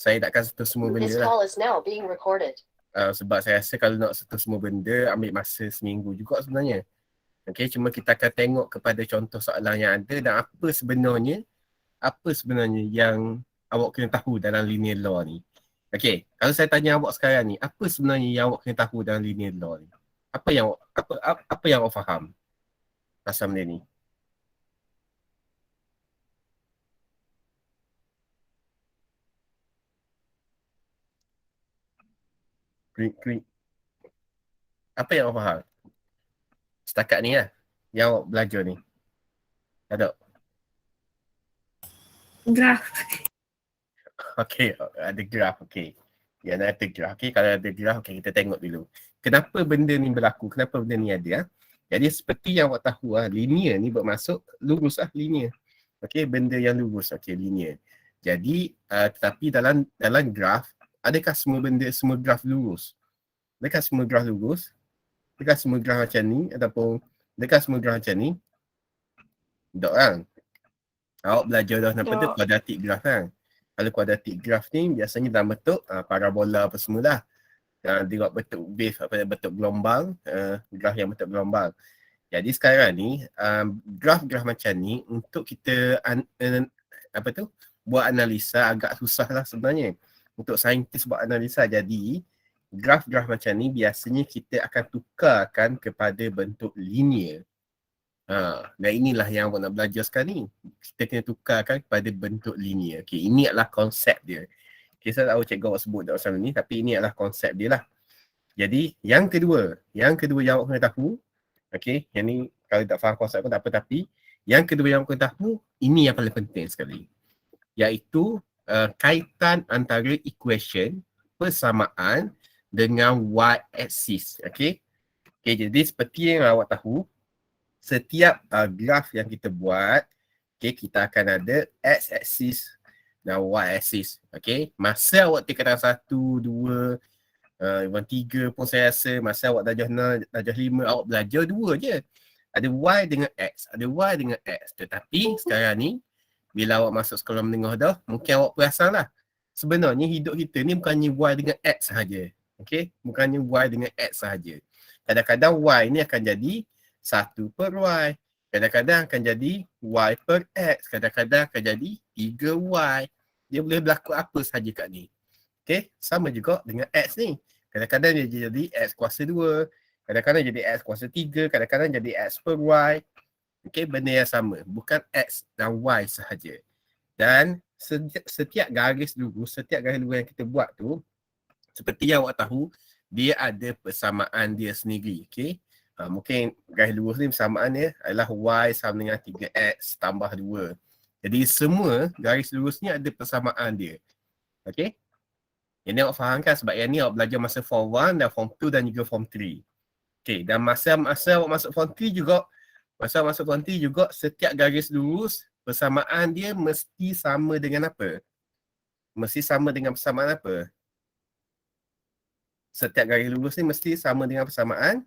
saya takkan sentuh semua benda This lah. call is now being recorded. Sebab saya rasa kalau nak sentuh semua benda, ambil masa seminggu juga sebenarnya. Okay, cuma kita akan tengok kepada contoh soalan yang ada dan apa sebenarnya yang awak kena tahu dalam linear law ni. Okay, kalau saya tanya awak sekarang ni, apa sebenarnya yang awak kena tahu dalam linear law ni? Apa yang awak faham pasal benda ni? Klik. Apa yang awak faham? Setakat ni lah, yang awak belajar ni. Ada? Graf. Okay, ada graf, okay. Yang ada graf, okay. Kalau ada graf, okay, kita tengok dulu. Kenapa benda ni berlaku? Kenapa benda ni ada? Jadi seperti yang awak tahu, linear ni bermaksud lurus linear. Okay, benda yang lurus, okay, linear. Jadi, tetapi dalam graf, adakah semua graf lurus? Adakah semua graf lurus? Adakah semua graf macam ni? Ataupun adakah semua graf macam ni? Tak kan? Awak belajar dah nampak tu kuadratik graf kan? Kalau kuadratik graf ni biasanya dalam bentuk parabola apa semua lah. Dia bentuk wave, bentuk gelombang, graf yang bentuk gelombang. Jadi sekarang ni, graf-graf macam ni untuk kita buat analisa agak susah lah sebenarnya. Untuk saintis buat analisa, jadi graf-graf macam ni biasanya kita akan tukarkan kepada bentuk linear. Dan inilah yang awak nak belajar sekarang ni. Kita kena tukarkan kepada bentuk linear. Okay, ini adalah konsep dia. Okay, saya tak tahu cikgu awak sebut tak pasal ni, tapi ini adalah konsep dia lah. Jadi, yang kedua yang awak kena tahu, okay, yang ni kalau tak faham konsep pun tak apa, tapi yang kedua yang awak kena tahu, ini yang paling penting sekali. Iaitu kaitan antara equation persamaan dengan y-axis. Okay, jadi seperti yang awak tahu, setiap graf yang kita buat, okay, kita akan ada x-axis dan y-axis. Okay, masa awak tingkatan 1, 2, 3 pun saya rasa, masa awak darjah 6, darjah 5, awak belajar 2 je. Ada y dengan x, ada y dengan x. Tetapi sekarang ni, bila awak masuk sekolah menengah dah, mungkin awak perasan lah, sebenarnya hidup kita ni bukannya y dengan x sahaja. Okay, bukannya y dengan x sahaja. Kadang-kadang y ni akan jadi 1 per y. Kadang-kadang akan jadi y per x. Kadang-kadang akan jadi 3y. Dia boleh berlaku apa sahaja kat ni. Okay, sama juga dengan x ni. Kadang-kadang dia jadi x kuasa 2. Kadang-kadang jadi x kuasa 3. Kadang-kadang jadi x per y. Okay, benda yang sama. Bukan x dan y sahaja. Dan setiap garis lurus yang kita buat tu, seperti yang awak tahu, dia ada persamaan dia sendiri. Okay, mungkin garis lurus ni persamaan dia adalah y sama dengan 3x tambah 2. Jadi semua garis lurus ni ada persamaan dia. Okay, yang ni awak faham kan? Sebab yang ni awak belajar masa form 1 dan form 2 dan juga form 3. Okay, dan masa awak masuk form 3 juga, setiap garis lurus persamaan dia mesti sama dengan apa? Mesti sama dengan persamaan apa? Setiap garis lurus ni mesti sama dengan persamaan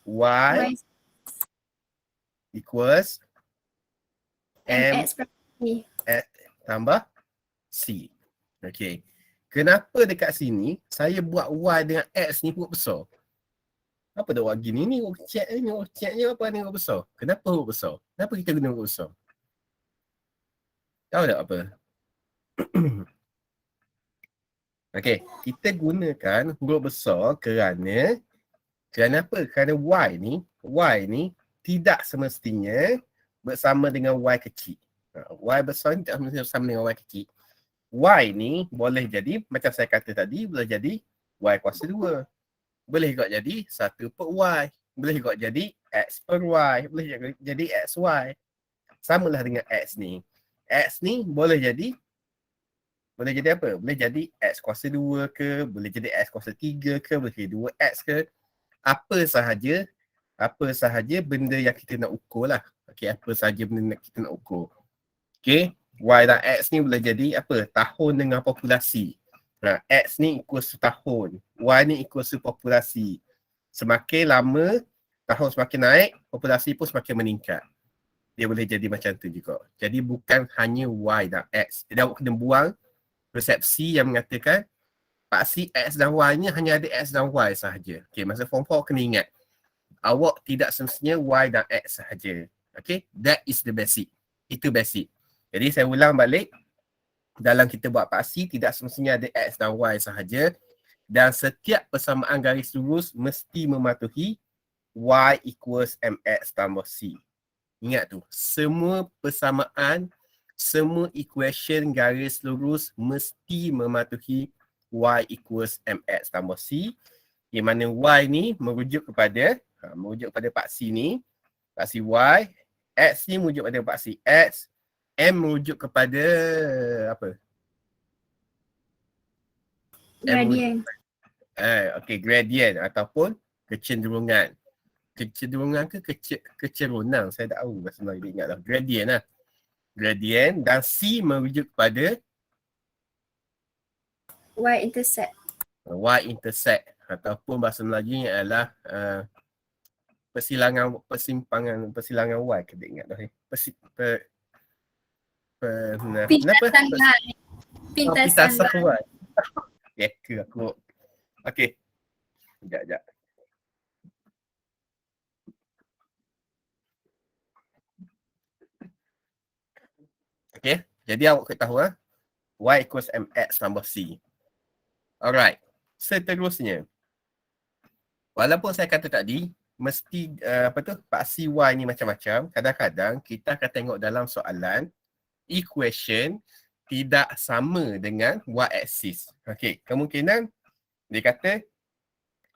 y equals mx tambah c. Okay. Kenapa dekat sini saya buat y dengan x ni huruf besar? Apa dah buat gini? Ni huruf chat ni apa ni huruf besar? Kenapa huruf besar? Kenapa kita guna huruf besar? Tahu tak apa? Okay, kita gunakan huruf besar kerana apa? Kerana y ni tidak semestinya bersama dengan y kecil. Y besar ni tidak semestinya bersama dengan y kecil. Y ni boleh jadi, macam saya kata tadi, boleh jadi y kuasa 2. Boleh juga jadi 1 per y. Boleh juga jadi x per y. Boleh juga jadi xy. Samalah dengan x ni. X ni boleh jadi apa? Boleh jadi x kuasa 2 ke, boleh jadi x kuasa 3 ke, boleh jadi 2x ke. Apa sahaja benda yang kita nak ukur lah. Okay, apa sahaja benda yang kita nak ukur. Okay, y dan x ni boleh jadi apa? Tahun dengan populasi. X ni equals tahun, y ni equals populasi. Semakin lama, tahun semakin naik, populasi pun semakin meningkat. Dia boleh jadi macam tu juga. Jadi bukan hanya y dan x. Jadi awak kena buang persepsi yang mengatakan paksi X dan Y ni hanya ada X dan Y sahaja. Okay, masa form 4 kena ingat. Awak tidak semestinya Y dan X sahaja. Okay, that is the basic. Itu basic. Jadi saya ulang balik. Dalam kita buat paksi, tidak semestinya ada X dan Y sahaja. Dan setiap persamaan garis lurus mesti mematuhi Y equals MX tambah C. Ingat tu, semua persamaan, semua equation garis lurus mesti mematuhi Y equals MX tambah C. Di mana Y ni merujuk kepada paksi ni, paksi Y. X ni merujuk kepada paksi X. M merujuk kepada apa? Gradient. Okey, gradient ataupun kecenderungan. Kecenderungan ke kecerunan? Saya tak tahu bahasa Melayu, ingat lah. Gradient lah. Gradient dan C merujuk kepada Y-intercept. Y-intercept ataupun bahasa Melayu adalah persilangan Y. Kita ingat dah. Pintasan Y. Ya ke aku. Okey. Sekejap. Okey. Jadi awak ketahui Y equals MX tambah C. Alright. Seterusnya. Walaupun saya kata tadi, mesti paksi Y ni macam-macam. Kadang-kadang kita akan tengok dalam soalan, equation tidak sama dengan Y-axis. Okey, kemungkinan dia kata,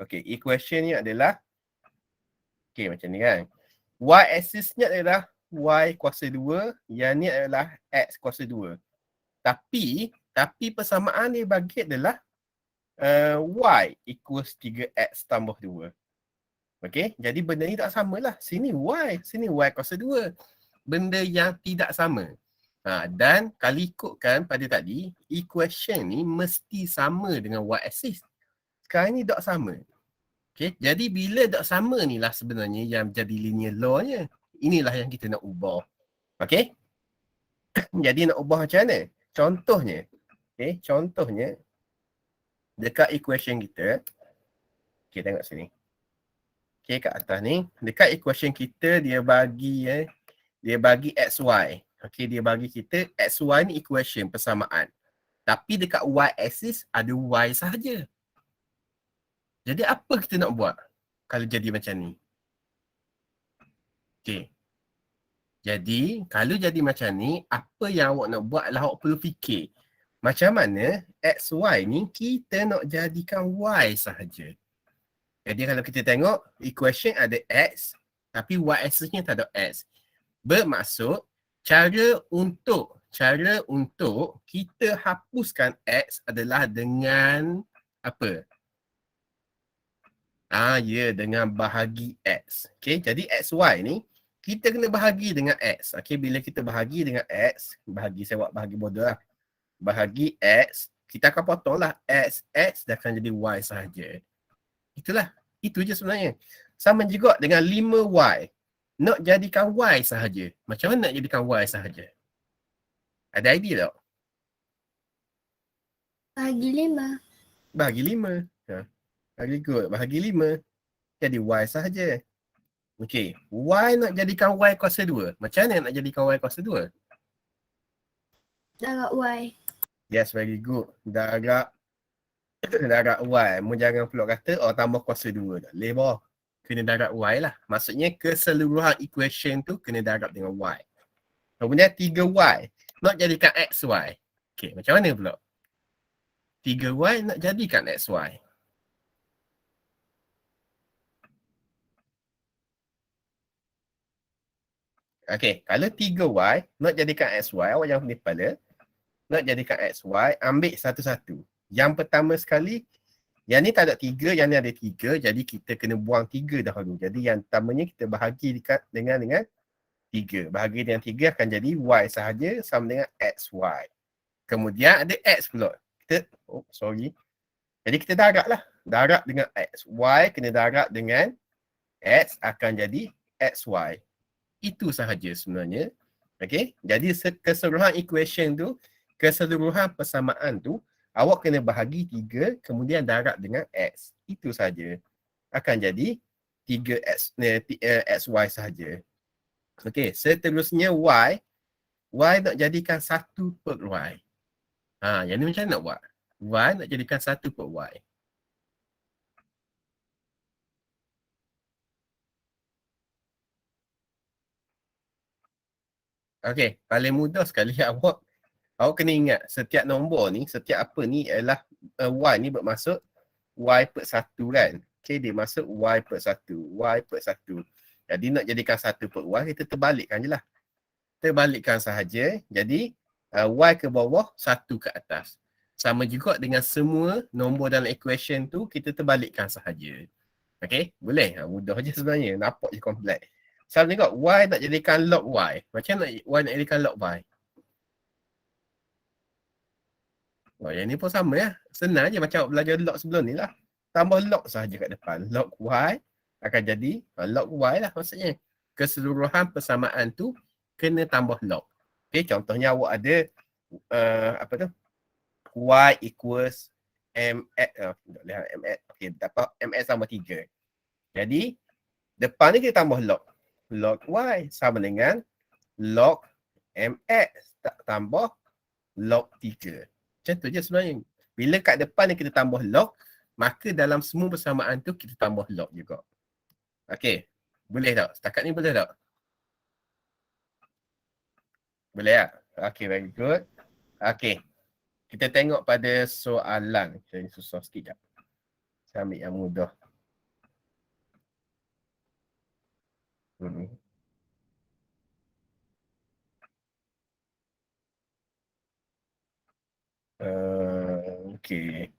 okey, equation ni adalah, okey macam ni kan. Y-axis-nya adalah Y kuasa 2, yang ni adalah X kuasa 2. Tapi persamaan dia bagi adalah Y equals 3X tambah 2. Okey, jadi benda ni tak samalah. Sini Y kuasa 2. Benda yang tidak sama. Dan kalau ikutkan pada tadi, equation ni mesti sama dengan Y-axis. Sekarang ni tak sama. Okey, jadi bila tak sama ni lah sebenarnya yang jadi linear law-nya. Inilah yang kita nak ubah. Okey? Jadi nak ubah macam mana? Contohnya, dekat equation kita, okey tengok sini. Okey kat atas ni, dekat equation kita dia bagi XY. Okey, dia bagi kita XY ni equation persamaan. Tapi dekat Y-axis ada Y sahaja. Jadi apa kita nak buat kalau jadi macam ni? Okey. Jadi, kalau jadi macam ni, apa yang awak nak buat adalah awak perlu fikir. Macam mana XY ni kita nak jadikan Y sahaja. Jadi kalau kita tengok, equation ada X, tapi Y-axis-nya tak ada X. Bermaksud, cara untuk kita hapuskan X adalah dengan apa? Dengan bahagi X. Okay, jadi XY ni, kita kena bahagi dengan X. Okay, bila kita bahagi dengan X, saya buat bahagi bodoh lah. Bahagi X, kita akan potonglah X dah akan jadi Y sahaja. Itu je sebenarnya. Sama juga dengan 5Y. Nak jadikan Y sahaja. Macam mana nak jadikan Y sahaja? Ada idea tak? Bahagi 5. Bahagi 5. Very good. Bahagi 5. Jadi Y sahaja. Okey, Y nak jadikan Y kuasa 2. Macam mana nak jadikan Y kuasa 2? Darab Y. Yes, very good. Darab Y. Mu jangan pula kata, tambah kuasa 2 dah. Lebih. Kena darab Y lah. Maksudnya keseluruhan equation tu kena darab dengan Y. Kemudian 3Y. Nak jadikan XY. Okey, macam mana pula? 3Y nak jadikan XY. Okey, kalau 3Y nak jadikan XY, awak jangan pening kepala. Nak jadikan XY, ambil satu-satu. Yang pertama sekali, yang ni tak ada 3, yang ni ada 3. Jadi kita kena buang 3 dahulu. Jadi yang pertamanya kita bahagi dengan 3. Bahagi dengan 3 akan jadi Y sahaja sama dengan XY. Kemudian ada X pula. Jadi kita darab lah. Darab dengan X. Y kena darab dengan X akan jadi XY. Itu sahaja sebenarnya. Okey. Jadi keseluruhan equation tu keseluruhan persamaan tu awak kena bahagi 3 kemudian darab dengan X. Itu saja. Akan jadi 3X, XY sahaja. Okey, seterusnya Y. Y nak jadikan 1 per Y. Yang ni macam mana nak buat? Y nak jadikan 1 per Y. Okey, paling mudah sekali awak kena ingat setiap nombor ni, setiap apa ni ialah Y ni bermaksud Y per 1 kan. Okey, dia masuk Y per 1, Y per 1. Jadi nak jadikan 1 per Y, kita terbalikkan je lah. Terbalikkan sahaja. Jadi Y ke bawah, 1 ke atas. Sama juga dengan semua nombor dalam equation tu, kita terbalikkan sahaja. Okey, boleh? Mudah je sebenarnya. Nampak je kompleks. Sama juga Y nak jadikan log Y. Macam nak Y nak jadikan log Y? Yang ni pun sama ya. Senang je macam belajar log sebelum ni lah. Tambah log sahaja kat depan. Log Y akan jadi log Y lah maksudnya. Keseluruhan persamaan tu kena tambah log. Okay, contohnya awak ada apa tu? Y equals MX. Lihat MX. Okay, dapat MX sama 3. Jadi, depan ni kita tambah log. Log Y sama dengan log MX. Tambah log 3. Macam tu je sebenarnya. Bila kat depan ni kita tambah log, maka dalam semua persamaan tu kita tambah log juga. Okey. Boleh tak? Setakat ni boleh tak? Boleh tak? Okey, very good. Okey. Kita tengok pada soalan. Ini susah sikit jap. Saya ambil yang mudah. Okey.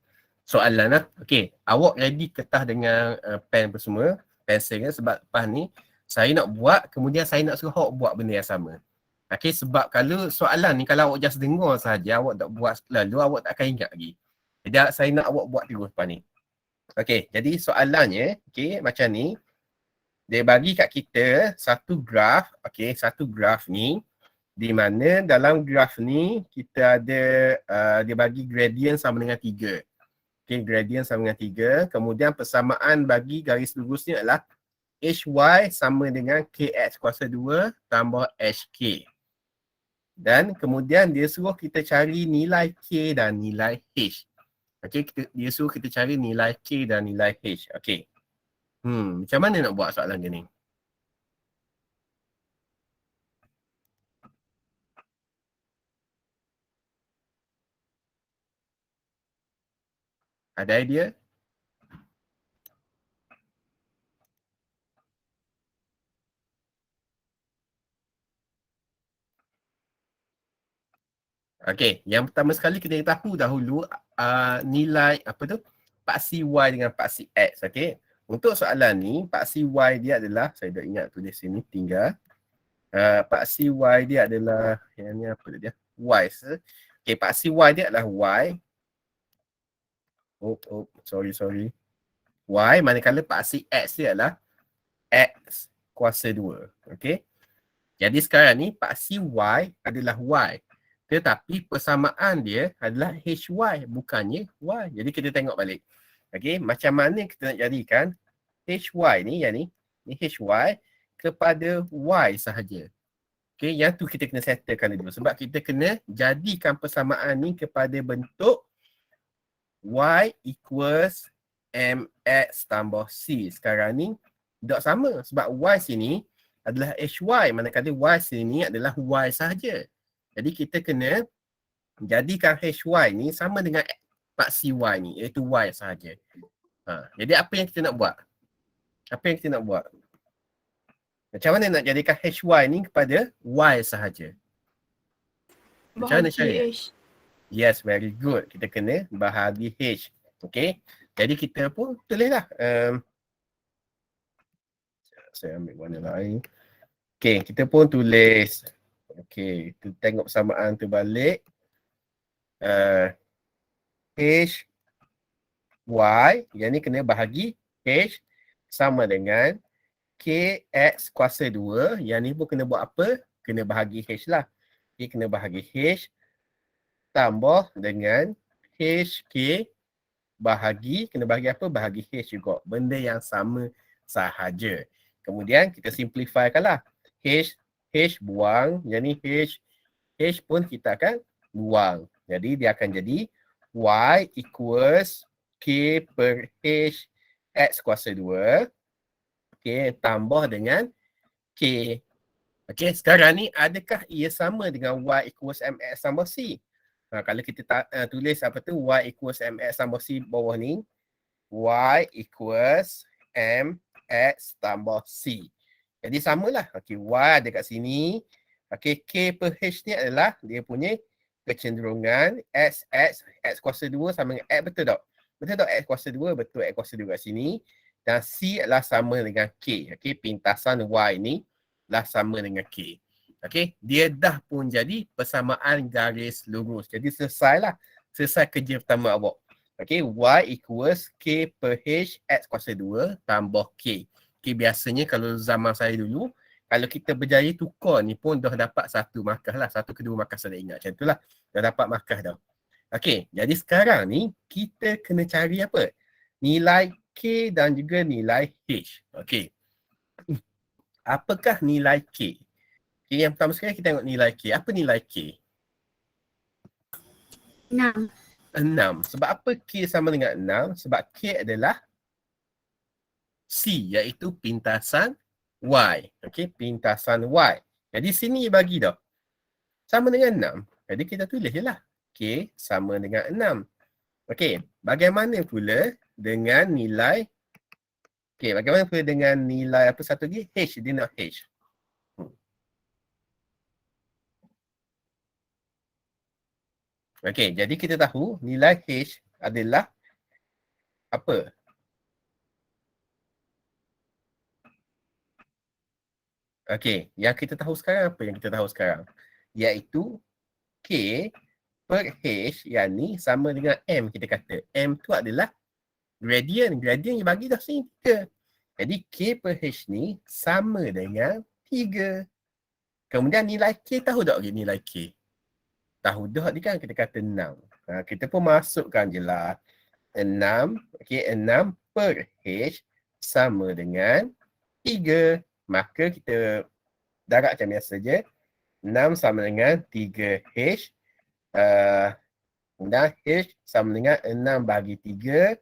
Soalan lah. Okey. Awak ready kertas dengan pen apa semua. Pensel kan sebab lepas ni saya nak buat kemudian saya nak suruh awak buat benda yang sama. Okey, sebab kalau soalan ni kalau awak just dengar saja, awak tak buat lalu awak tak akan ingat lagi. Jadi saya nak awak buat terus lepas ni. Okey, jadi soalannya okey macam ni. Dia bagi kat kita satu graf, okey, satu graf ni di mana dalam graf ni kita ada dia bagi gradient sama dengan 3. Okey, gradient sama dengan 3. Kemudian persamaan bagi garis lurusnya adalah HY sama dengan KX kuasa 2 tambah HK. Dan kemudian dia suruh kita cari nilai K dan nilai H. Okey, dia suruh kita cari nilai K dan nilai H. Okey. Macam mana nak buat soalan dia ni? Ada idea? Okey, yang pertama sekali kita tahu dahulu nilai apa tu? Paksi Y dengan paksi X, okey. Untuk soalan ni, paksi Y dia adalah, saya dah ingat tulis sini, tinggal. Paksi Y dia adalah, yang ni apa dia? Y. Okey, paksi Y dia adalah Y. Sorry. Y, manakala paksi X dia adalah X kuasa 2, okey. Jadi sekarang ni, paksi Y adalah Y. Tetapi persamaan dia adalah HY, bukannya Y. Jadi kita tengok balik. Okey, macam mana kita nak jadikan HY ni, yang ni HY kepada Y sahaja. Okey, yang tu kita kena settlekan dulu. Sebab kita kena jadikan persamaan ni kepada bentuk Y equals MX tambah C. Sekarang ni tak sama. Sebab Y sini adalah HY, manakala Y sini adalah Y sahaja. Jadi kita kena jadikan HY ni sama dengan paksi Y ni, iaitu Y sahaja. Jadi apa yang kita nak buat? Apa yang kita nak buat? Macam mana nak jadikan HY ni kepada Y sahaja? Macam mana cara? Yes, very good. Kita kena bahagi H. Okay. Jadi kita pun tulislah. Saya ambil warna lain. Okay, kita pun tulis. Okay, kita tengok persamaan tu balik. H Y, yang ni kena bahagi H sama dengan KX kuasa 2. Yang ni pun kena buat apa? Kena bahagi H lah. Okay, kena bahagi H tambah dengan HK bahagi, kena bahagi apa? Bahagi H juga. Benda yang sama sahaja. Kemudian kita simplifikan lah. H buang. Jadi H pun kita akan buang. Jadi dia akan jadi Y equals K per H X kuasa 2. Okay, tambah dengan K. Okay, sekarang ni adakah ia sama dengan Y equals MX tambah C? Kalau kita tulis apa tu Y equals MX tambah C bawah ni, Y equals MX tambah C. Jadi samalah. Okay, Y ada kat sini. Okay, K per H ni adalah dia punya kecenderungan X kuasa 2 sama dengan X, betul tak? Betul tak X kuasa 2? Betul, X kuasa 2 kat sini. Dan C adalah sama dengan K. Okay, pintasan Y ni adalah sama dengan K. Okay, dia dah pun jadi persamaan garis lurus. Jadi selesailah. Selesai kerja pertama awak. Okay, Y equals K per H X kuasa 2 tambah K. Okay, biasanya kalau zaman saya dulu, kalau kita berjaya tukar ni pun dah dapat satu markah lah. Satu kedua markah saya ingat. Macam itulah. Dah dapat markah dah. Okay, jadi sekarang ni kita kena cari apa? Nilai K dan juga nilai H. Okay. Apakah nilai K? Okay, yang pertama sekali kita tengok nilai K. Apa nilai K? 6. 6. Sebab apa K sama dengan 6? Sebab K adalah C, iaitu pintasan Y. Okay, pintasan Y. Jadi sini bagi dah. Sama dengan 6. Jadi kita tulis je lah. K sama dengan 6. Okay, bagaimana pula dengan nilai bagaimana pula dengan nilai apa satu lagi? H, dia nak H. Okay, jadi kita tahu nilai H adalah apa? Okay, yang kita tahu sekarang apa yang kita tahu sekarang? Iaitu K per H yang ni sama dengan M kita kata. M tu adalah gradient. Gradient yang bagi dah sini 3. Jadi K per H ni sama dengan 3. Kemudian nilai K, tahu tak nilai K? Tahu dah ni kan kita kata 6. Kita pun masukkan je lah. 6, okay, 6 per H sama dengan 3. Maka kita darab macam biasa je. 6 sama dengan 3H. Dan H sama dengan 6 bagi 3.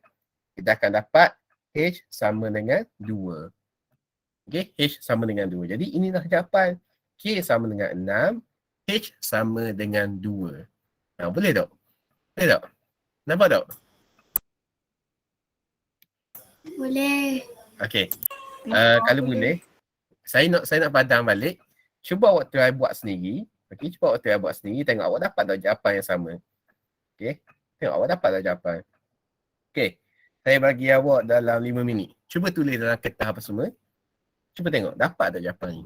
Kita akan dapat H sama dengan 2. Okay, H sama dengan 2. Jadi inilah jawapan. K sama dengan 6. H sama dengan 2. Boleh tak? Boleh tak? Nampak tak? Boleh. Okay. Kalau boleh, saya nak padang balik. Cuba awak try buat sendiri. Okay, cuba awak try buat sendiri. Tengok awak dapat tak jawapan yang sama. Okay. Tengok awak dapat tak jawapan. Okay. Saya bagi awak dalam 5 minit. Cuba tulis dalam kertas apa semua. Cuba tengok dapat tak jawapan ni.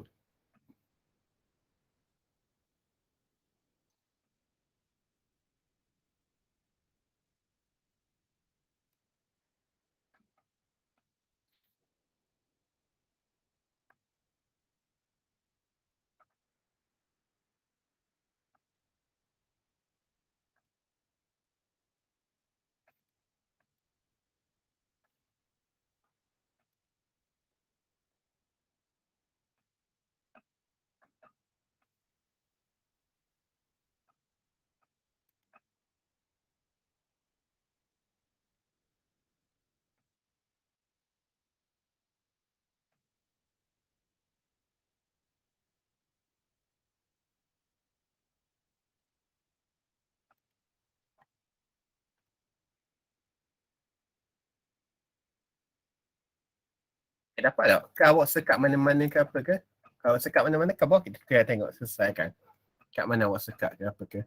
Dapat tak? Ke awak sekat mana-mana ke apa ke? Kalau sekat mana-mana ke bawah kita kena tengok selesaikan. Kat mana awak sekat ke apa ke?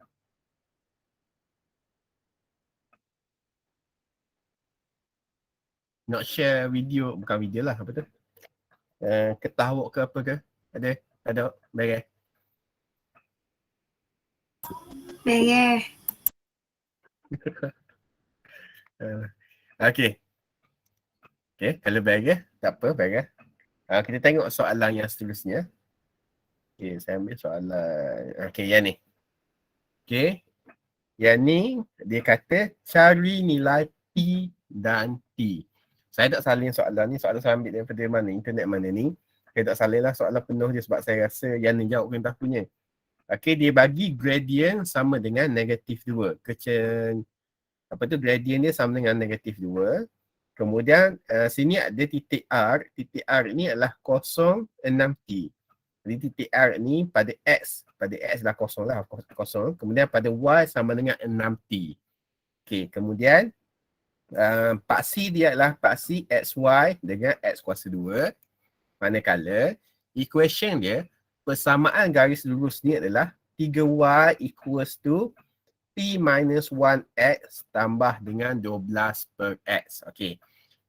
Nak share video, bukan video lah apa tu? Kertas awak ke apa ke? Ada? Ada? Beres? Beres. Okay. Okay, kalau beres, tak apa, beres. Kita tengok soalan yang seterusnya. Okay, saya ambil soalan. Okay, yang ni. Okay. Yang ni dia kata cari nilai P dan T. Saya tak salin soalan ni, soalan saya ambil daripada mana, internet mana ni. Saya tak salin lah soalan penuh je sebab saya rasa yang ni jawab kena punya. Okey, dia bagi gradient sama dengan negatif 2. Gradient dia sama dengan negatif 2. Kemudian sini ada titik R. Titik R ni adalah 0, 6T. Jadi titik R ni pada X dah kosong lah, kosong. Kemudian pada Y sama dengan 6T. Okey, kemudian paksi dia adalah paksi XY dengan X kuasa 2. Manakala equation dia, persamaan garis lurus ni adalah 3Y equals to P minus 1X tambah dengan 12 per X. Okey.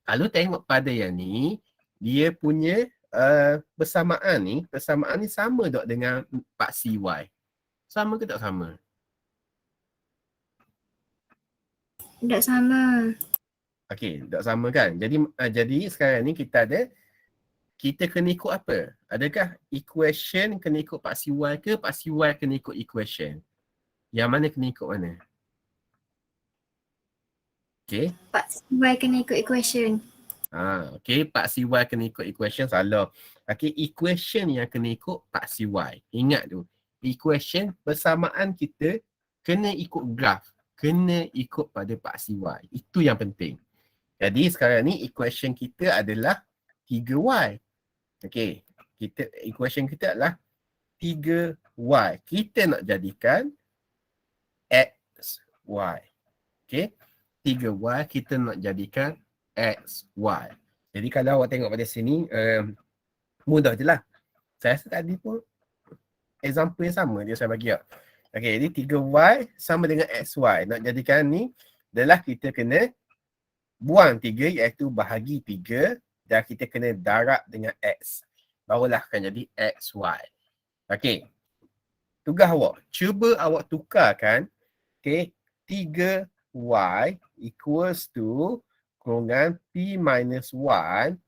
Kalau tengok pada yang ni, dia punya persamaan ni sama tak dengan paksi Y? Sama ke tak sama? Tak sama. Okey, tak sama kan? Jadi sekarang ni kita kena ikut apa? Adakah equation kena ikut paksi Y ke paksi Y kena ikut equation? Yang mana kena ikut mana? Okey. Paksi Y kena ikut equation. Okey, paksi Y kena ikut equation, salah. Okey, equation yang kena ikut paksi Y. Ingat tu. Equation persamaan kita kena ikut graf. Kena ikut pada paksi Y. Itu yang penting. Jadi sekarang ni equation kita adalah 3Y. Okey, equation kita adalah 3Y. Kita nak jadikan XY. Okey, 3Y kita nak jadikan XY. Jadi kalau awak tengok pada sini, mudah je lah. Saya rasa tadi pun example yang sama dia saya bagi awak. Okey, jadi 3Y sama dengan XY. Nak jadikan ni adalah kita kena buang 3 iaitu bahagi 3 dan kita kena darab dengan X. Barulah akan jadi XY. Okey. Tugas awak. Cuba awak tukarkan. Okey. 3Y equals to kurungan P minus 1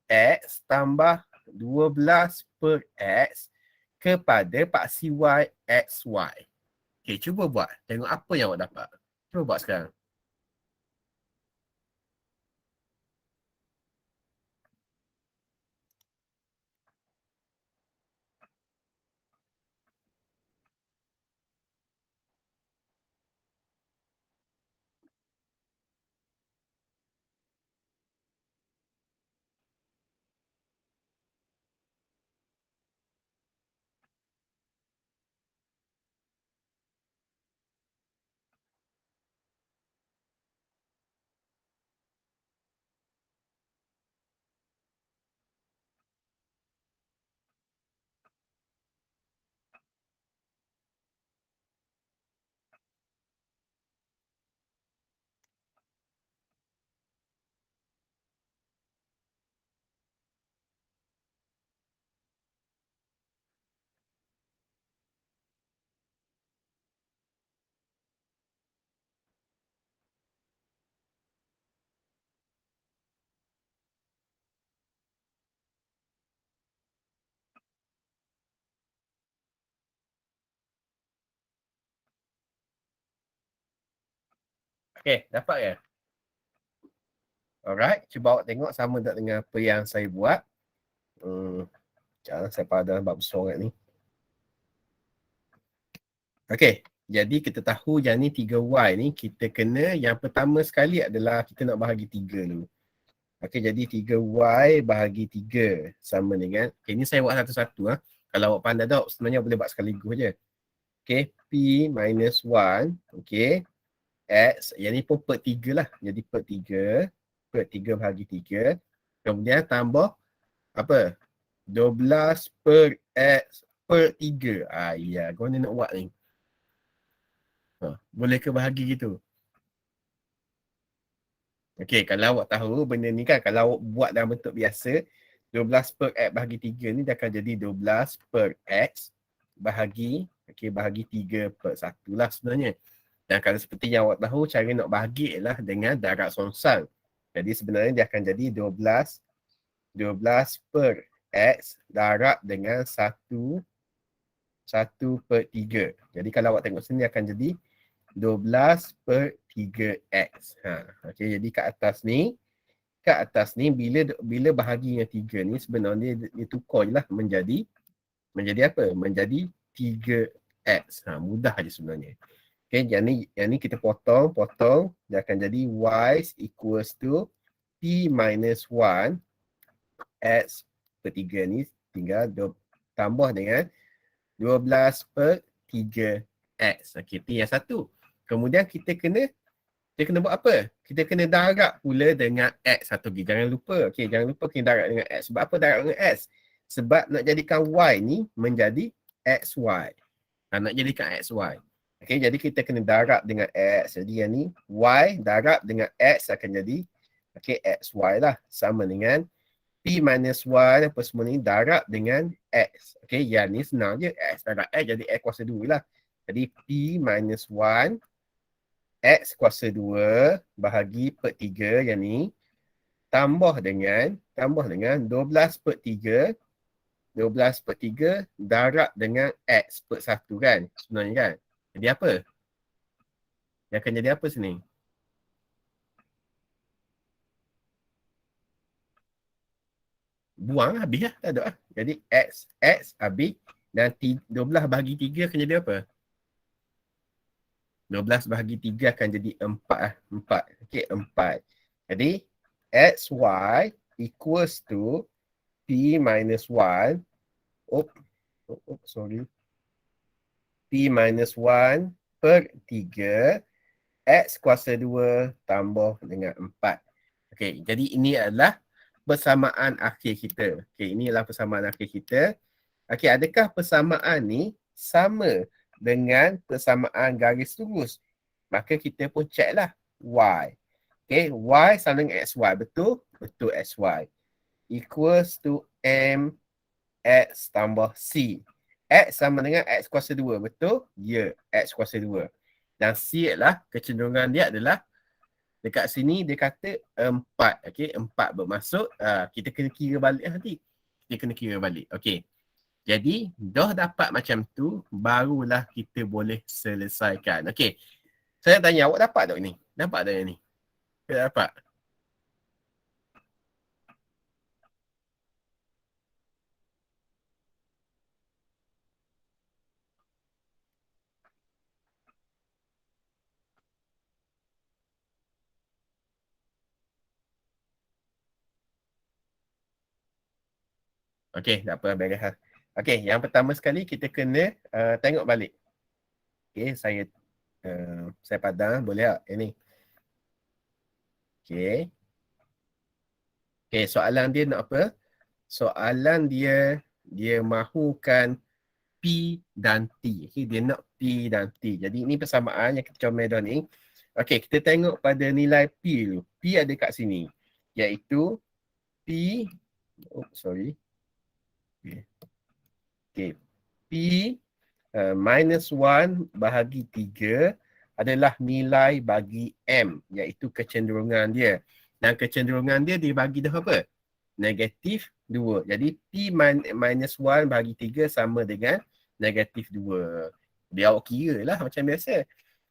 X tambah 12 per X kepada paksi Y XY. Okey, cuba buat. Tengok apa yang awak dapat. Cuba buat sekarang. Okey, dapat ke? Alright, cuba awak tengok sama tak dengan apa yang saya buat. Jangan saya pada bab besar ni. Okey, jadi kita tahu yang ni 3Y ni kita kena yang pertama sekali adalah kita nak bahagi 3 dulu. Okey, jadi 3Y bahagi 3 sama dengan, okey ni saya buat satu-satu . Kalau awak pandai tak, sebenarnya boleh buat sekaligus je. Okey, P minus 1, okey, X, yang ni pun per 3 lah. Jadi per 3 bahagi 3. Kemudian tambah apa? 12 per X per 3. Ya, kau ni nak buat ni. Boleh ke bahagi gitu? Okey, kalau awak tahu benda ni kan, kalau awak buat dalam bentuk biasa, 12 per X bahagi 3 ni dia akan jadi 12 per X bahagi, bahagi 3 per 1 lah sebenarnya. Dan kalau seperti yang awak tahu, cara nak bahagi ialah dengan darab songsang. Jadi sebenarnya dia akan jadi 12 per X darab dengan 1 per 3. Jadi kalau awak tengok sini akan jadi 12 per 3x. Okey, jadi kat atas ni bila bahagi dengan 3 ni sebenarnya dia tukar je lah menjadi apa? Menjadi 3x. Mudah je sebenarnya. Okey, yang ni kita potong, dia akan jadi y equals to p minus 1 x per 3 ni tinggal tambah dengan 12 per 3x. Okey, itu yang satu. Kemudian kita kena buat apa? Kita kena darab pula dengan x satu lagi. Jangan lupa. Okey, jangan lupa kena darab dengan x. Sebab apa darab dengan x? Sebab nak jadikan y ni menjadi xy. Nak jadikan xy. Okey, jadi kita kena darab dengan x. Jadi yang ni y darab dengan x akan jadi xy lah. Sama dengan p minus 1 apa semua ni darab dengan x. Okey, yang ni senang je. X darab x jadi x kuasa 2 lah. Jadi p minus 1 x kuasa 2 bahagi per 3 yang ni tambah dengan 12 per 3 darab dengan x per 1 kan sebenarnya kan. Jadi apa? Yang akan jadi apa sini? Buang habis lah, tak ada lah. Jadi x habis dan 12 bahagi 3 akan jadi apa? 12 bahagi 3 akan jadi 4 lah. 4. Okey, 4. Jadi xy equals to p minus 1 p minus 1 per 3 x kuasa 2 tambah dengan 4. Okey, jadi ini adalah persamaan akhir kita. Okey, ini adalah persamaan akhir kita. Okey, adakah persamaan ni sama dengan persamaan garis lurus? Maka kita pun check lah y. Okey, y sama dengan xy. Betul? Betul xy. Equals to m x tambah c. X sama dengan x kuasa 2. Betul? Ya, x kuasa 2. Dan c adalah kecenderungan dia adalah dekat sini dia kata 4. Okey, 4 bermaksud kita kena kira balik nanti. Kita kena kira balik. Okey. Jadi, dah dapat macam tu, barulah kita boleh selesaikan. Okey. Saya tanya, awak dapat tak ni? Dapat tak ni? Saya dapat. Okey, tak apa, beres lah. Okey, yang pertama sekali kita kena tengok balik. Okey, saya padam, boleh tak? Ini. Okey. Okey, soalan dia nak apa? Soalan dia mahukan P dan T. Okey, dia nak P dan T. Jadi ini persamaan yang kita comel dah ni. Okey, kita tengok pada nilai P dulu. P ada kat sini. Iaitu P Okey. P minus 1 bahagi 3 adalah nilai bagi M, iaitu kecenderungan dia. Dan kecenderungan dia dibagi dah apa? Negatif 2. Jadi P minus 1 bahagi 3 sama dengan negatif 2. Dia awak kira lah macam biasa.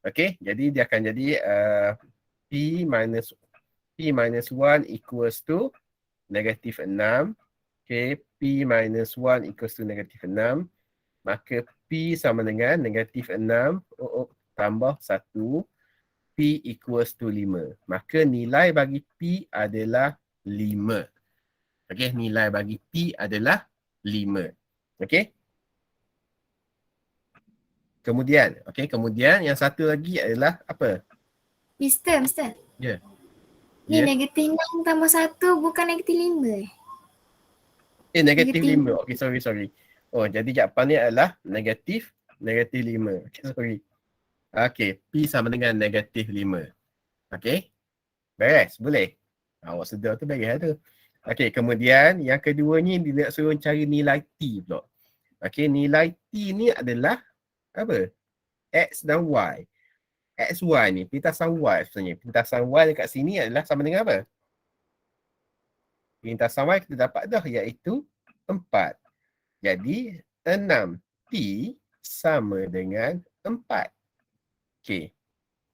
Okey, jadi dia akan jadi P minus 1 equals to negatif 6. Okey, P minus 1 equals to negatif 6. Maka P sama dengan negatif 6 tambah 1. P equals to 5. Maka nilai bagi P adalah 5. Okey, nilai bagi P adalah 5. Okey. Kemudian yang satu lagi adalah apa? Mister. Ya. Ni Ya. negatif 6 tambah 1 bukan negatif 5 Negatif Negatif 5. Okey, sorry. Oh, jadi jawapan ni adalah negatif 5. Okey, sorry. Okey, P sama dengan negatif 5. Okey. Beres, boleh? Awak sedar tu beres lah tu. Okey, kemudian yang kedua ni dia nak suruh cari nilai T pula. Okey, nilai T ni adalah apa? X dan Y. X, Y ni, pintasan Y sebenarnya. Pintasan Y dekat sini adalah sama dengan apa? Pintasan Y kita dapat dah iaitu 4. Jadi 6T sama dengan 4. Okey.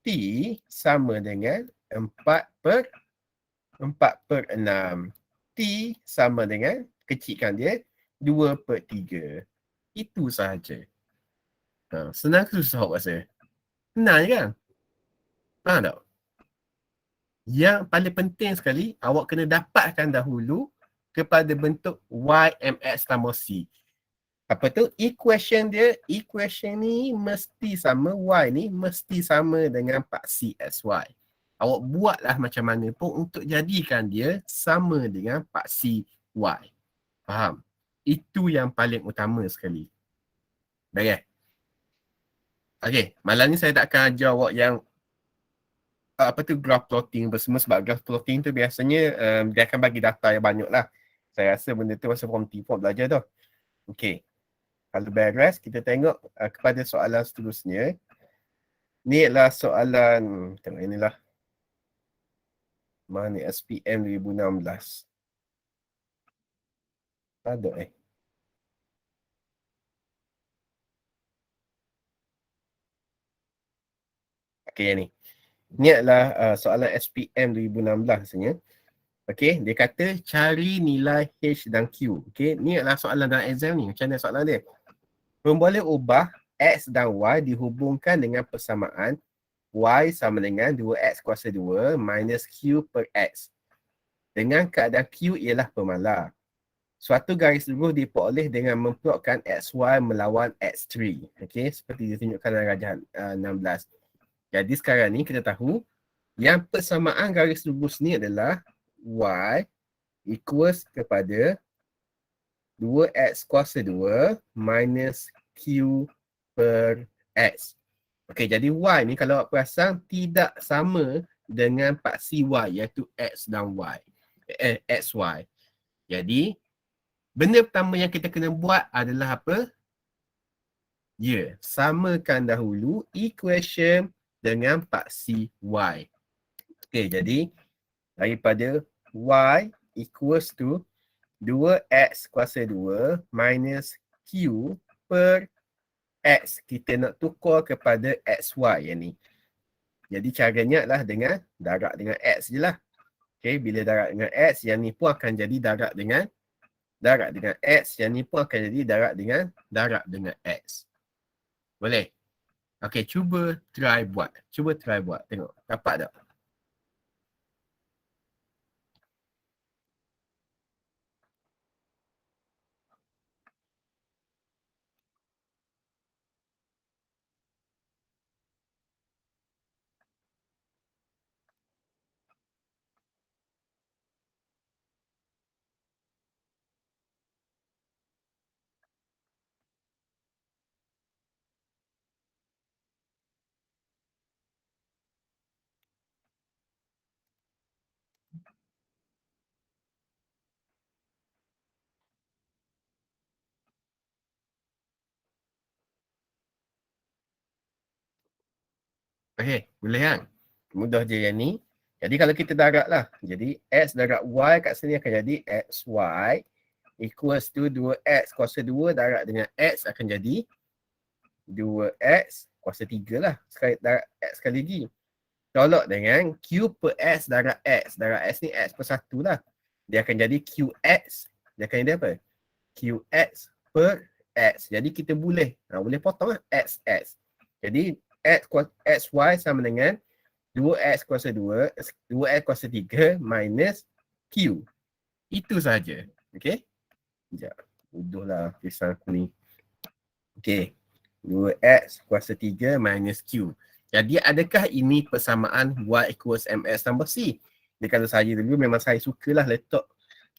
T sama dengan 4/6. T sama dengan, kecilkan dia, 2/3. Itu sahaja. Senang ke susah awak rasa? Senang je kan? Faham tak? Yang paling penting sekali, awak kena dapatkan dahulu kepada bentuk YMX tambah C. Apa tu? Equation ni mesti sama, Y ni mesti sama dengan 4CXY. Awak buatlah macam mana pun untuk jadikan dia sama dengan 4CY. Faham? Itu yang paling utama sekali. Baik. Okey, malam ni saya tak akan ajar awak yang graph plotting semua, sebab graph plotting tu biasanya dia akan bagi data yang banyak lah. Saya rasa benda tu masa form T4 belajar tu. Okey. Kalau beres, kita tengok kepada soalan seterusnya. Ni adalah soalan, tengok inilah. Mana SPM 2016. Ada Okey, yang ni. Ni adalah soalan SPM 2016 rasanya. Okey, dia kata cari nilai H dan Q. Okey, ni adalah soalan dalam exam ni. Macam mana soalan dia? Boleh ubah X dan Y dihubungkan dengan persamaan Y sama dengan 2X kuasa 2 minus Q per X. Dengan keadaan Q ialah pemalar. Suatu garis lurus diperoleh dengan memplotkan XY melawan X3. Okey, seperti ditunjukkan dalam rajah 16. Jadi sekarang ni kita tahu yang persamaan garis lurus ni adalah Y equals kepada 2X kuasa 2 minus Q per X. Okey, jadi Y ni kalau awak perasan tidak sama dengan paksi Y iaitu X dan Y. XY. Jadi, benda pertama yang kita kena buat adalah apa? Ya, samakan dahulu equation dengan paksi Y. Okey, jadi daripada Y equals to 2X kuasa 2 minus Q per X. Kita nak tukar kepada XY yang ni. Jadi caranya adalah dengan darab dengan X je lah. Okay, bila darab dengan X, yang ni pun akan jadi darab dengan X. Yang ni pun akan jadi darab dengan X. Boleh? Okay, cuba try buat. Tengok. Dapat tak? Okay, boleh kan? Mudah je yang ni. Jadi kalau kita darab lah. Jadi X darab Y kat sini akan jadi XY equals to 2X kuasa 2 darab dengan X akan jadi 2X kuasa 3 lah. Sekali darab X sekali lagi. Tolak dengan Q per X darab X. Darab X ni X per 1 lah. Dia akan jadi QX. Dia akan jadi apa? QX per X. Jadi kita boleh potong lah XX. Jadi XY sama dengan 2X kuasa 2, 2X kuasa 3 minus Q. Itu sahaja. Okay? Sekejap. Bodohlah kisah aku ni. Okay. 2X kuasa 3 minus Q. Jadi adakah ini persamaan Y equals MX tambah C? Jadi kalau saya dulu memang saya sukalah letak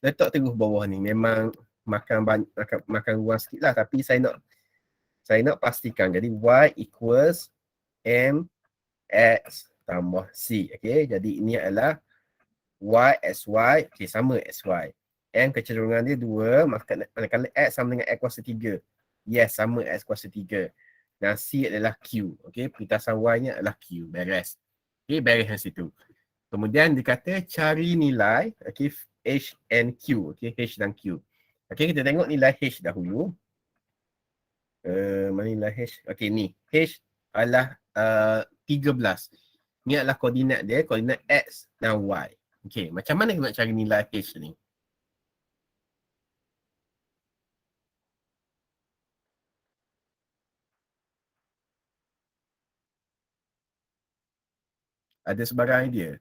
terus bawah ni. Memang makan ruang sikit lah. Tapi saya nak pastikan. Jadi Y equals MX tambah C. Okay, jadi ini adalah Y, XY. Okay, sama XY. M kecenderungan dia 2. Manakala X sama dengan X kuasa 3. Yes, sama X kuasa 3. Dan C adalah Q. Okay, perlintasan Y nya adalah Q. Beres. Okay, beres di situ. Kemudian dikata cari nilai okay, H and Q. Okay, H dan Q. Okay, kita tengok nilai H dahulu. Mana nilai H? Okay, ni. H adalah 13. Ni adalah koordinat dia, koordinat X dan Y. Okey, macam mana kita nak cari nilai H ni? Ada sebarang idea?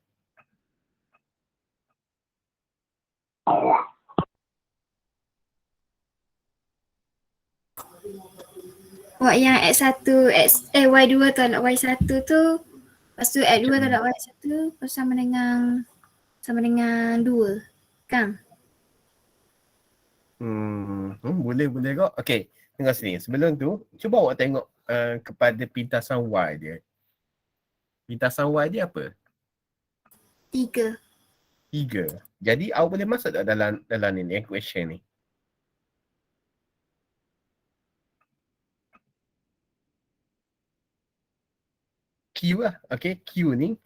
Buat yang X1, Y2 tolak Y1 tu. Lepas tu X2 tolak Y1. Lepas sama dengan 2. Kan? Boleh kok. Okey, tengok sini. Sebelum tu, cuba awak tengok kepada pintasan Y dia. Pintasan Y dia apa? 3. 3. Jadi awak boleh masuk tak dalam ni equation ni? Q lah. Okey, Q ni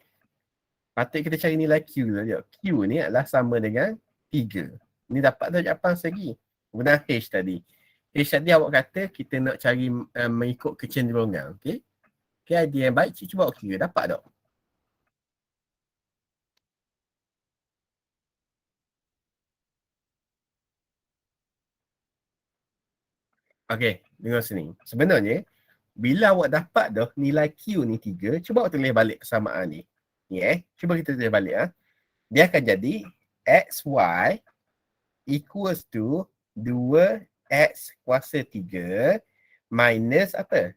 patut kita cari nilai Q saja. Q ni adalah sama dengan 3. Ni dapat dah jawapan segi. Guna H tadi. H tadi awak kata kita nak cari mengikut kecenderungan. Okey. Okey, idea yang baik. Cuba awak kira. Dapat tak? Okey, dengar sini. Sebenarnya, bila awak dapat dah nilai Q ni 3, cuba awak tulis balik persamaan ni. Ni cuba kita tulis balik. Dia akan jadi XY equals to 2X kuasa 3 minus apa?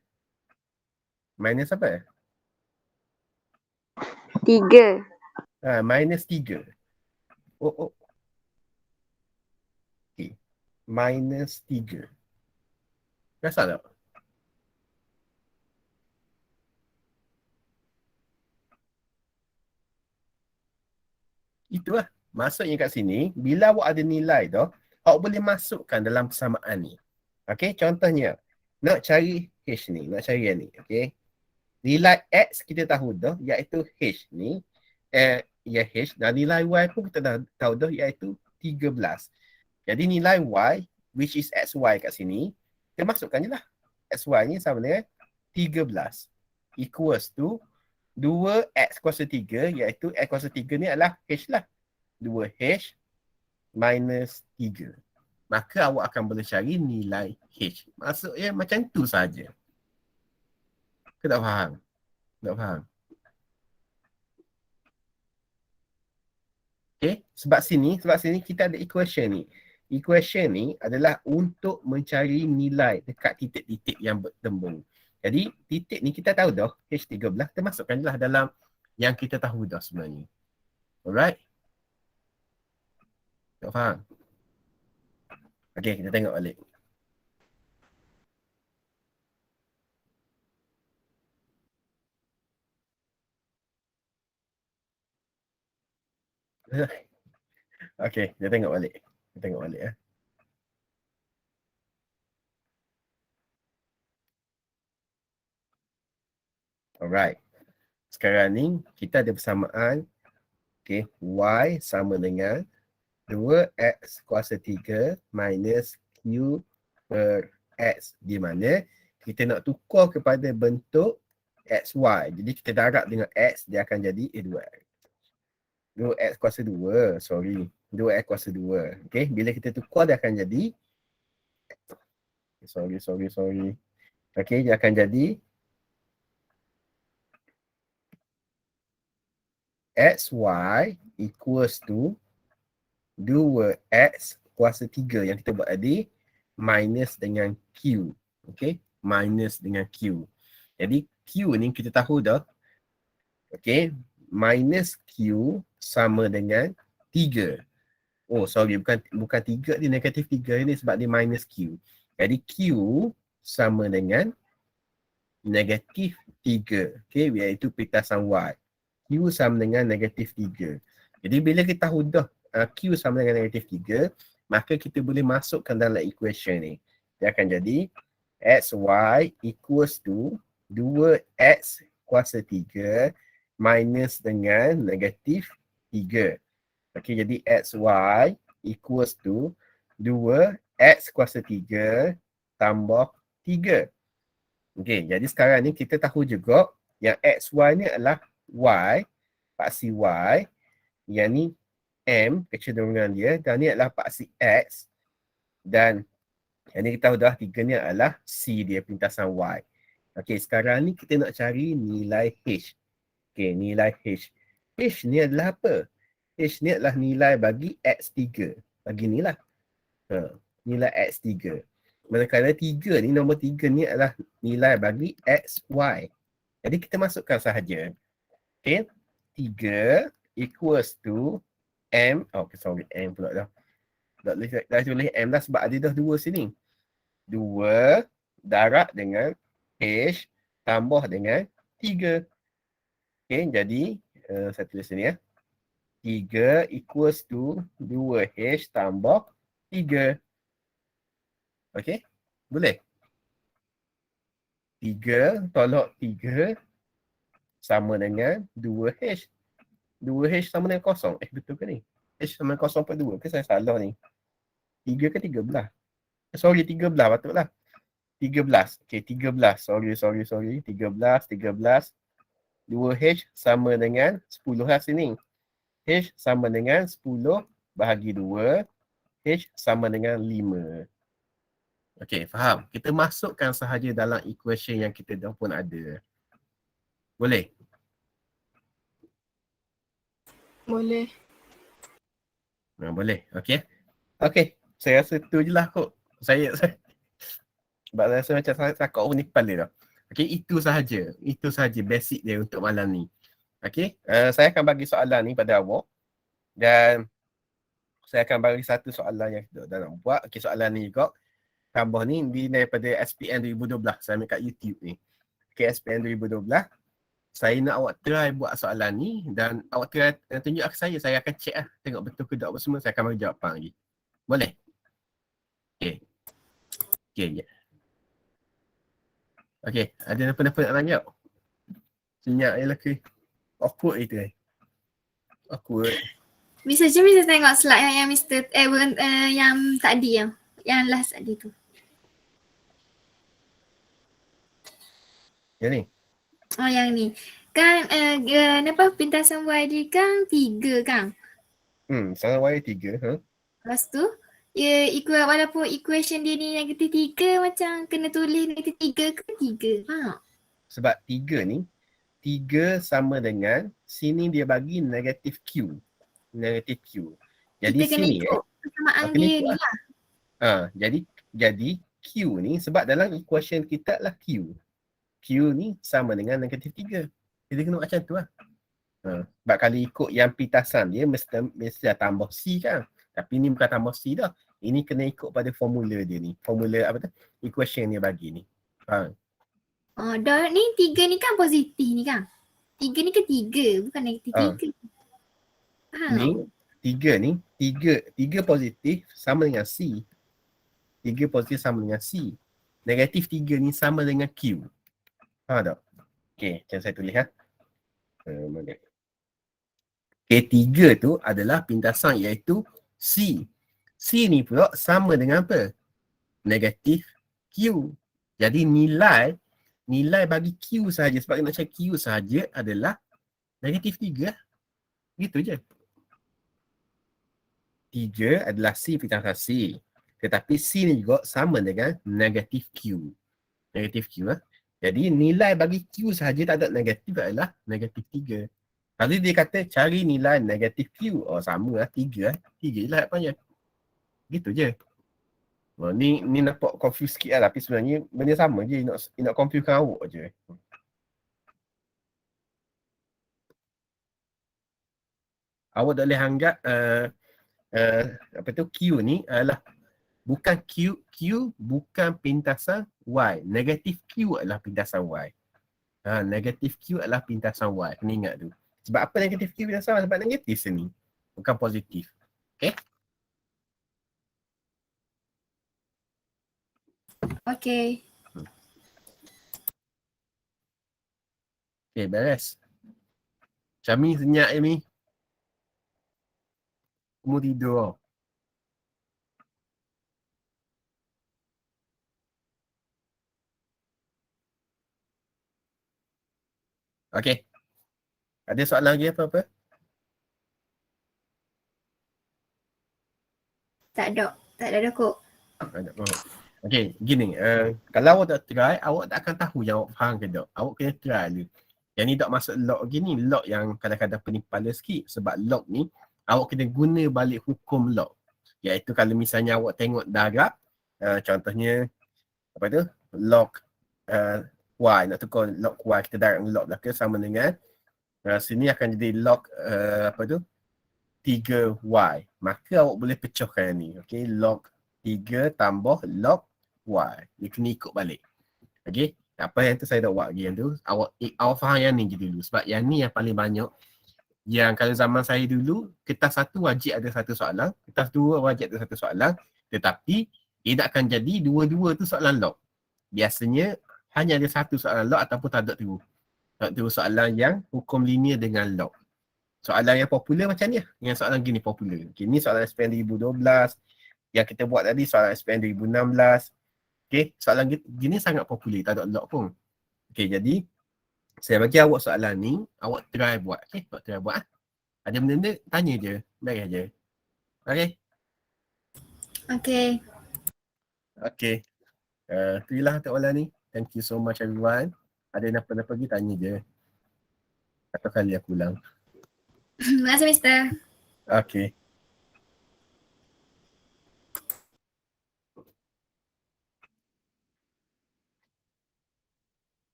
Minus apa? 3. Minus 3. Oh. Okay. Minus 3. Rasa tak? Itulah. Maksudnya kat sini, bila awak ada nilai dah, awak boleh masukkan dalam persamaan ni. Okey, contohnya, nak cari H ni, nak cari yang ni. Okey. Nilai X kita tahu dah, iaitu H ni. Ya H, dan nilai Y pun kita dah tahu dah, iaitu 13. Jadi nilai Y, which is XY kat sini, kita masukkan je lah. XY ni sama dengan 13. Equals to 2X kuasa 3, iaitu X kuasa 3 ni adalah H lah. 2H minus 3. Maka awak akan boleh cari nilai H. Maksudnya macam tu saja. Kau tak faham? Tak faham? Okay, sebab sini kita ada equation ni. Equation ni adalah untuk mencari nilai dekat titik-titik yang bertembung. Jadi titik ni kita tahu dah H13, kita masukkanlah dalam yang kita tahu dah sebenarnya. Alright? Tak faham? Okay, kita tengok balik. Okay, kita tengok balik. Alright. Sekarang ni kita ada persamaan. Okay, Y sama dengan 2X kuasa 3 minus Q per X. Di mana kita nak tukar kepada bentuk XY. Jadi kita darab dengan X, dia akan jadi 2X kuasa 2. 2X kuasa 2. Okay, bila kita tukar dia akan jadi Okay, dia akan jadi XY equals to 2X kuasa 3 yang kita buat tadi minus dengan Q. Okay, minus dengan Q. Jadi Q ni kita tahu dah. Okay, minus Q sama dengan 3. Oh sorry, bukan 3 ni, negatif 3 ni sebab dia minus Q. Jadi Q sama dengan negatif 3. Okay, iaitu pintasan Y. Q sama dengan negatif 3. Jadi bila kita tahu dah Q sama dengan negatif 3, maka kita boleh masukkan dalam equation ni. Dia akan jadi XY equals to 2X kuasa 3 minus dengan negatif 3. Okay, jadi XY equals to 2X kuasa 3 tambah 3. Okay, jadi sekarang ni kita tahu juga yang XY ni adalah Y, paksi Y, yang ni M, kecenderungan dia, dan ni adalah paksi X, dan yang ni kita tahu dah 3 ni adalah C dia, pintasan Y. Okey, sekarang ni kita nak cari nilai H. Okey, nilai H. H ni adalah apa? H ni adalah nilai bagi X3. Bagi ni lah. Nilai X3. Manakala 3 ni, nombor 3 ni adalah nilai bagi XY. Jadi kita masukkan sahaja. Okay. 3 equals to M. Oh, sorry. M pula dah. Dah tulis M dah sebab ada dah 2 sini. 2 darab dengan H tambah dengan 3. Okay. Jadi, saya tulis sini ya. 3 equals to 2H tambah 3. Okay. Boleh? 3 tolak 3 sama dengan 2H. 2H sama dengan kosong. Betul ke ni? H sama dengan 0.2 ke saya salah ni? 3 ke 13? Sorry, 13 patutlah. 13. Okay, 13. Sorry. 13. 2H sama dengan 10 lah sini. H sama dengan 10 bahagi 2. H sama dengan 5. Okay, faham? Kita masukkan sahaja dalam equation yang kita dah pun ada. Boleh? Boleh. Boleh. Okay. Okay. Saya rasa tu je lah kot. Saya sebab rasa macam saya takut orang Nepal dia dah. Okay. Itu sahaja. Itu sahaja basic dia untuk malam ni. Okay. Saya akan bagi soalan ni pada awak. Dan saya akan bagi satu soalan yang kita dah nak buat. Okay. Soalan ni juga. Tambah ni daripada SPM 2012. Saya ambil kat YouTube ni. Okay. SPM 2012. Saya nak awak try buat soalan ni dan awak try tunjuk ke saya akan check lah. Tengok betul ke tak apa semua, saya akan bagi jawapan lagi. Boleh? Okay. Okay, je. Okay, ada apa-apa nak tanya? Senyap je lah ke? Awkward itu Awkward. Bisa tengok slide yang Mr. yang tadi yang last tadi tu. Yang ni? Oh yang ni. Kan kenapa pintasan YD kan 3 kan? Sangat wire 3. Lepas tu walaupun equation dia ni negatif 3 macam kena tulis negatif 3 ke 3. Sebab 3 ni 3 sama dengan sini dia bagi negatif Q. Negatif Q. Jadi kita kena sini ikut persamaan kena dia ikut ni lah. lah. Jadi Q ni sebab dalam equation kita lah Q. Q ni sama dengan negatif 3. Jadi kena macam tu lah. Sebab kalau ikut yang pintasan dia mesti dah tambah C kan. Tapi ni bukan tambah C dah. Ini kena ikut pada formula dia ni. Formula apa tu? Equation dia bagi ni. Dah ni 3 ni kan positif ni kan. 3 ni ke 3 bukan negatif 3. Ni 3 positif sama dengan C. 3 positif sama dengan C. Negatif 3 ni sama dengan Q. Faham tak? Okay, macam saya tulis mana? Okay, 3 tu adalah pintasan iaitu C. C ni pula sama dengan apa? Negatif Q. Jadi nilai bagi Q sahaja, sebab nak cari Q sahaja adalah negatif 3. Gitu je. 3 adalah C pintasan C. Tetapi C ni juga sama dengan negatif Q. Negatif Q lah. Jadi nilai bagi Q sahaja tak ada negatif adalah negatif 3. Kalau dia kata cari nilai negatif Q, sama lah 3 lah. 3 je lah harapannya. Gitu je. Ni nampak confuse sikit lah, tapi sebenarnya benda sama je. Nak confusekan awak je. Awak tak boleh anggap apa tu Q ni adalah bukan Q bukan pintasan Y. Negatif Q adalah pintasan Y. Negatif Q adalah pintasan Y. Kena ingat tu. Sebab apa negatif Q pintasan Y? Sebab negatif sini. Bukan positif. Okay? Okay. Okay, beres. Syami senyap je ni. Kamu tidur. Okay. Ada soalan lagi apa-apa? Tak ada dah kok. Ada. Oh. Okay, gini. Kalau awak tak try, awak tak akan tahu yang awak faham ke tak. Awak kena try dulu. Yang ni tak masuk lock gini. Lock yang kadang-kadang penimpala sikit. Sebab lock ni, awak kena guna balik hukum lock. Iaitu kalau misalnya awak tengok darab, contohnya, apa tu? Lock Y. Nak tukar lock Y, kita darab lock belakang sama dengan sini akan jadi lock apa tu? 3Y. Maka awak boleh pecahkan ni. Okay, log 3 tambah log Y. Dia kena ikut balik. Okay, apa yang tu saya dah buat lagi yang tu. Awak faham yang ni je dulu. Sebab yang ni yang paling banyak. Yang kalau zaman saya dulu, kertas 1 wajib ada satu soalan. Kertas 2 wajib ada satu soalan. Tetapi, dia tak akan jadi dua-dua tu soalan log. Biasanya, hanya ada satu soalan log ataupun tak ada tu. Tak ada soalan yang hukum linear dengan log. Soalan yang popular macam ni lah. Yang soalan gini popular. Okay, ni soalan SPM 2012. Yang kita buat tadi soalan SPM 2016. Okay, soalan gini sangat popular. Tak ada log pun. Okay, jadi saya bagi awak soalan ni. Awak try buat. Okay, awak try buat. Ada benda-benda, tanya je. Baik je. Okay. Okay. Okay. Itulah untuk soalan ni. Thank you so much everyone. Ada apa-apa lagi tanya je. Satu kali aku ulang. Terima kasih, Mister. Okay.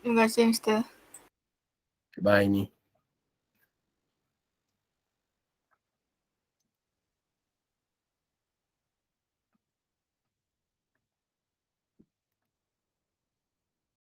Terima kasih, Mr. Bye ni.